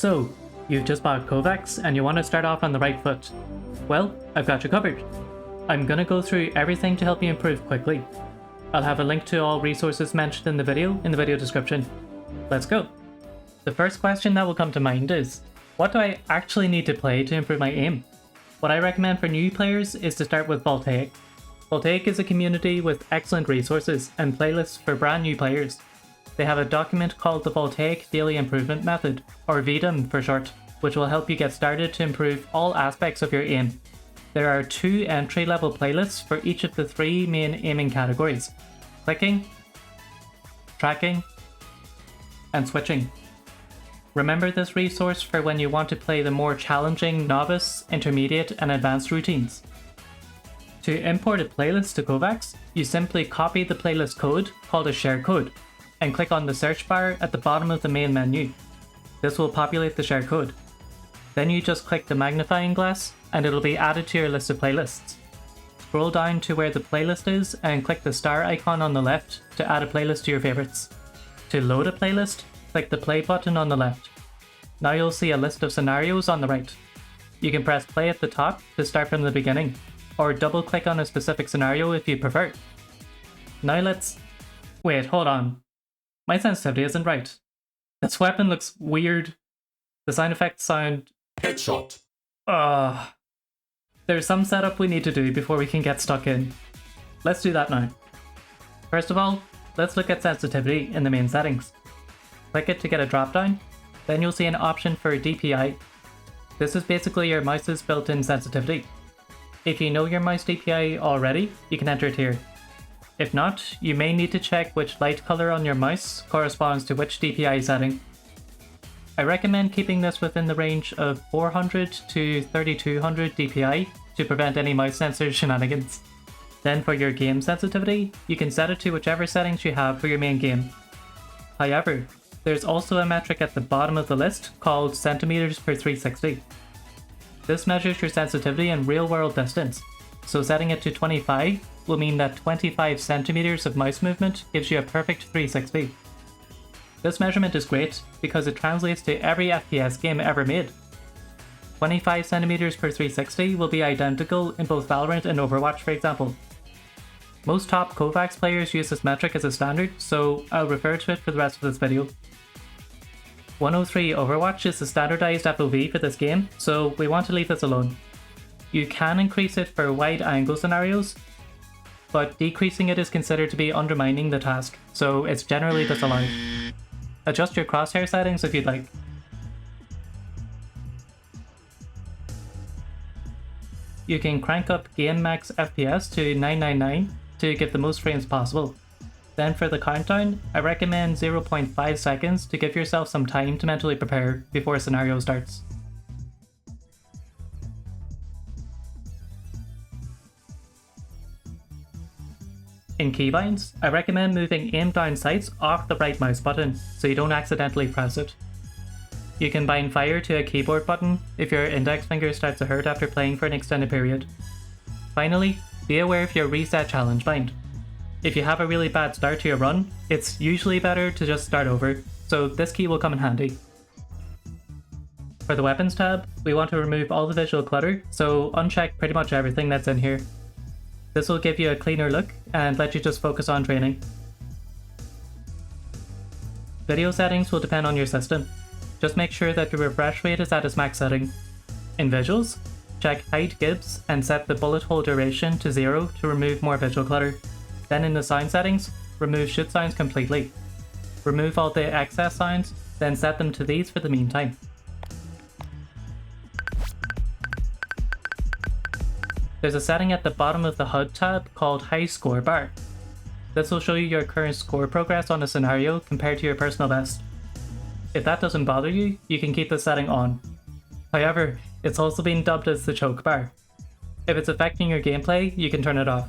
So, you've just bought KovaaK's and you want to start off on the right foot. Well, I've got you covered. I'm gonna go through everything to help you improve quickly. I'll have a link to all resources mentioned in the video description. Let's go. The first question that will come to mind is, what do I actually need to play to improve my aim? What I recommend for new players is to start with Voltaic. Voltaic is a community with excellent resources and playlists for brand new players. They have a document called the Voltaic Daily Improvement Method, or VDIM for short, which will help you get started to improve all aspects of your aim. There are 2 entry-level playlists for each of the 3 main aiming categories: clicking, tracking, and switching. Remember this resource for when you want to play the more challenging novice, intermediate, and advanced routines. To import a playlist to KovaaK's, you simply copy the playlist code, called a share code, and click on the search bar at the bottom of the main menu. This will populate the share code. Then you just click the magnifying glass and it'll be added to your list of playlists. Scroll down to where the playlist is and click the star icon on the left to add a playlist to your favorites. To load a playlist, click the play button on the left. Now you'll see a list of scenarios on the right. You can press play at the top to start from the beginning, or double click on a specific scenario if you prefer. Now wait, hold on. My sensitivity isn't right. This weapon looks weird. The sound effects sound... Headshot. There's some setup we need to do before we can get stuck in. Let's do that now. First of all, let's look at sensitivity in the main settings. Click it to get a drop down, then you'll see an option for DPI. This is basically your mouse's built-in sensitivity. If you know your mouse DPI already, you can enter it here. If not, you may need to check which light color on your mouse corresponds to which DPI setting. I recommend keeping this within the range of 400 to 3200 DPI to prevent any mouse sensor shenanigans. Then for your game sensitivity, you can set it to whichever settings you have for your main game. However, there's also a metric at the bottom of the list called centimeters per 360. This measures your sensitivity in real-world distance, so setting it to 25 will mean that 25 centimeters of mouse movement gives you a perfect 360. This measurement is great because it translates to every FPS game ever made. 25 centimeters per 360 will be identical in both Valorant and Overwatch, for example. Most top KovaaK's players use this metric as a standard, so I'll refer to it for the rest of this video. 103 Overwatch is the standardized FOV for this game, so we want to leave this alone. You can increase it for wide angle scenarios, but decreasing it is considered to be undermining the task, so it's generally disallowed. Adjust your crosshair settings if you'd like. You can crank up game max FPS to 999 to get the most frames possible. Then for the countdown, I recommend 0.5 seconds to give yourself some time to mentally prepare before a scenario starts. In keybinds, I recommend moving aim down sights off the right mouse button so you don't accidentally press it. You can bind fire to a keyboard button if your index finger starts to hurt after playing for an extended period. Finally, be aware of your reset challenge bind. If you have a really bad start to your run, it's usually better to just start over, so this key will come in handy. For the weapons tab, we want to remove all the visual clutter, so uncheck pretty much everything that's in here. This will give you a cleaner look and let you just focus on training. Video settings will depend on your system. Just make sure that the refresh rate is at its max setting. In visuals, check hide gibs and set the bullet hole duration to 0 to remove more visual clutter. Then in the sound settings, remove shoot sounds completely. Remove all the excess sounds, then set them to these for the meantime. There's a setting at the bottom of the HUD tab called High Score Bar. This will show you your current score progress on a scenario compared to your personal best. If that doesn't bother you, you can keep the setting on. However, it's also been dubbed as the choke bar. If it's affecting your gameplay, you can turn it off.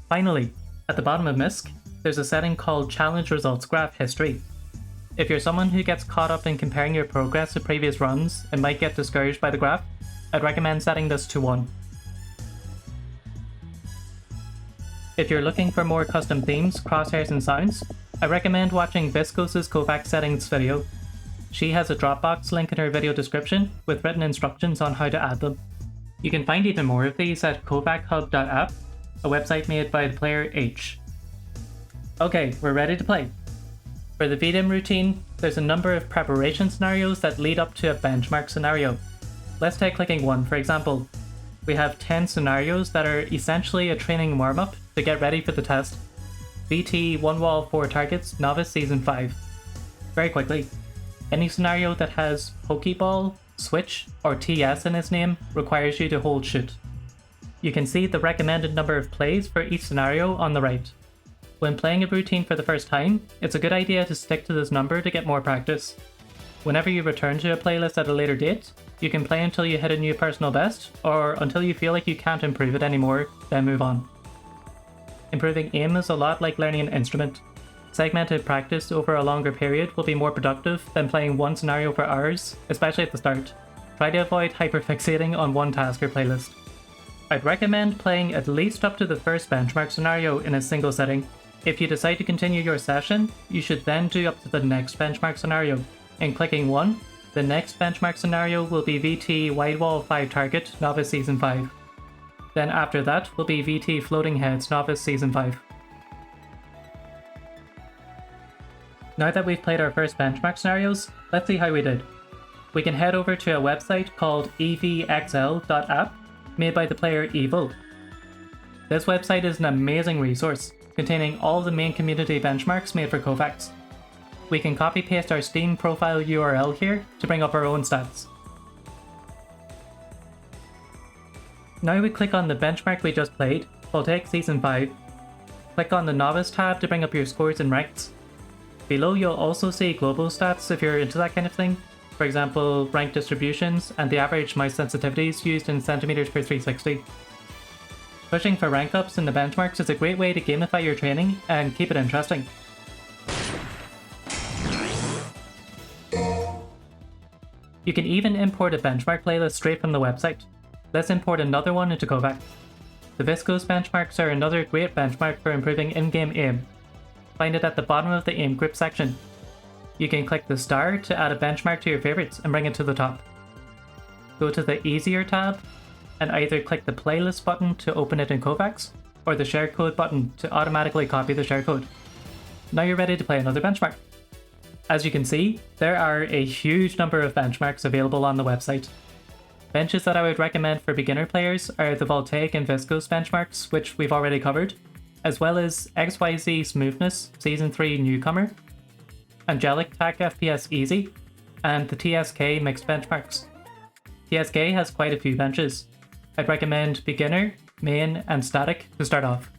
Finally, at the bottom of MISC, there's a setting called Challenge Results Graph History. If you're someone who gets caught up in comparing your progress to previous runs and might get discouraged by the graph, I'd recommend setting this to 1. If you're looking for more custom themes, crosshairs and sounds, I recommend watching Viscos's KovaaK's settings video. She has a Dropbox link in her video description with written instructions on how to add them. You can find even more of these at KovaaK'Hub.app, a website made by the player H. Okay, we're ready to play. For the VDIM routine, there's a number of preparation scenarios that lead up to a benchmark scenario. Let's take clicking 1 for example. We have 10 scenarios that are essentially a training warm-up to get ready for the test. VT 1 wall 4 targets, Novice Season 5. Very quickly, any scenario that has Pokeball, Switch, or TS in its name requires you to hold shoot. You can see the recommended number of plays for each scenario on the right. When playing a routine for the first time, it's a good idea to stick to this number to get more practice. Whenever you return to a playlist at a later date, you can play until you hit a new personal best, or until you feel like you can't improve it anymore, then move on. Improving aim is a lot like learning an instrument. Segmented practice over a longer period will be more productive than playing one scenario for hours, especially at the start. Try to avoid hyperfixating on one task or playlist. I'd recommend playing at least up to the first benchmark scenario in a single setting. If you decide to continue your session, you should then do up to the next benchmark scenario. In clicking 1, the next benchmark scenario will be VT Wide Wall 5 Target Novice Season 5. Then after that will be VT Floating Heads Novice Season 5. Now that we've played our first benchmark scenarios, let's see how we did. We can head over to a website called evxl.app, made by the player Evil. This website is an amazing resource, containing all the main community benchmarks made for KovaaK's. We can copy paste our Steam profile URL here to bring up our own stats. Now we click on the benchmark we just played, Voltaic Season 5. Click on the Novice tab to bring up your scores and ranks. Below you'll also see global stats if you're into that kind of thing. For example, rank distributions and the average mouse sensitivities used in centimeters per 360. Pushing for rank ups in the benchmarks is a great way to gamify your training and keep it interesting. You can even import a benchmark playlist straight from the website. Let's import another one into KovaaK's. The Viscose benchmarks are another great benchmark for improving in-game aim. Find it at the bottom of the aim grip section. You can click the star to add a benchmark to your favorites and bring it to the top. Go to the Easier tab and either click the playlist button to open it in KovaaK's or the share-code button to automatically copy the share-code. Now you're ready to play another benchmark. As you can see, there are a huge number of benchmarks available on the website. Benches that I would recommend for beginner players are the Voltaic and Viscose benchmarks, which we've already covered, as well as XYZ Smoothness Season 3 Newcomer, Angelic TAC FPS Easy, and the TSK Mixed benchmarks. TSK has quite a few benches. I'd recommend Beginner, Main, and Static to start off.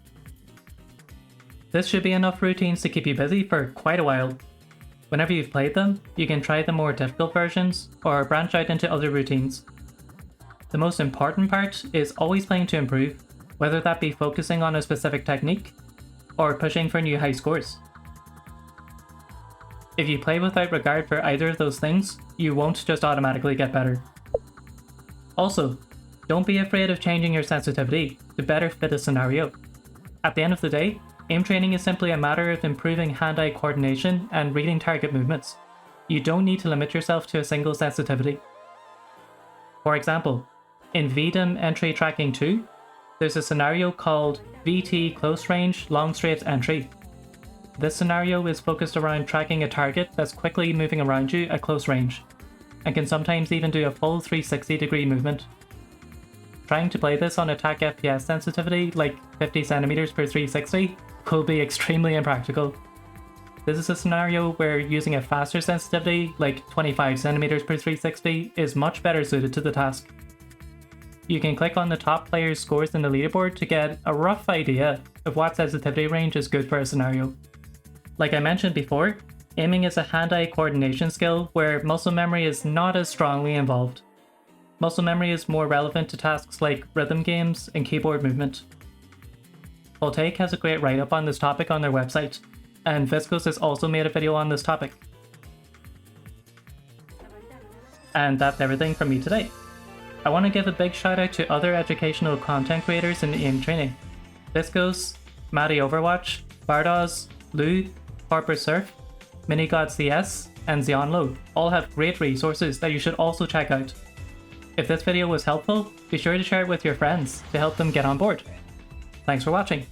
This should be enough routines to keep you busy for quite a while. Whenever you've played them, you can try the more difficult versions or branch out into other routines. The most important part is always playing to improve, whether that be focusing on a specific technique or pushing for new high scores. If you play without regard for either of those things, you won't just automatically get better. Also, don't be afraid of changing your sensitivity to better fit a scenario. At the end of the day, aim training is simply a matter of improving hand-eye coordination and reading target movements. You don't need to limit yourself to a single sensitivity. For example, in VDIM Entry Tracking 2, there's a scenario called VT Close Range Long Straight Entry. This scenario is focused around tracking a target that's quickly moving around you at close range, and can sometimes even do a full 360-degree movement. Trying to play this on attack FPS sensitivity like 50 centimeters per 360 will be extremely impractical. This is a scenario where using a faster sensitivity like 25 centimeters per 360 is much better suited to the task. You can click on the top player's scores in the leaderboard to get a rough idea of what sensitivity range is good for a scenario. Like I mentioned before, aiming is a hand-eye coordination skill where muscle memory is not as strongly involved. Muscle memory is more relevant to tasks like rhythm games and keyboard movement. Voltaic has a great write-up on this topic on their website, and Viscose has also made a video on this topic. And that's everything from me today. I want to give a big shout out to other educational content creators in aim training. Viscose, Maddie Overwatch, Bardoz, Lou, Harper Surf, Minigod CS, and Xeonlo all have great resources that you should also check out. If this video was helpful, be sure to share it with your friends to help them get on board. Thanks for watching.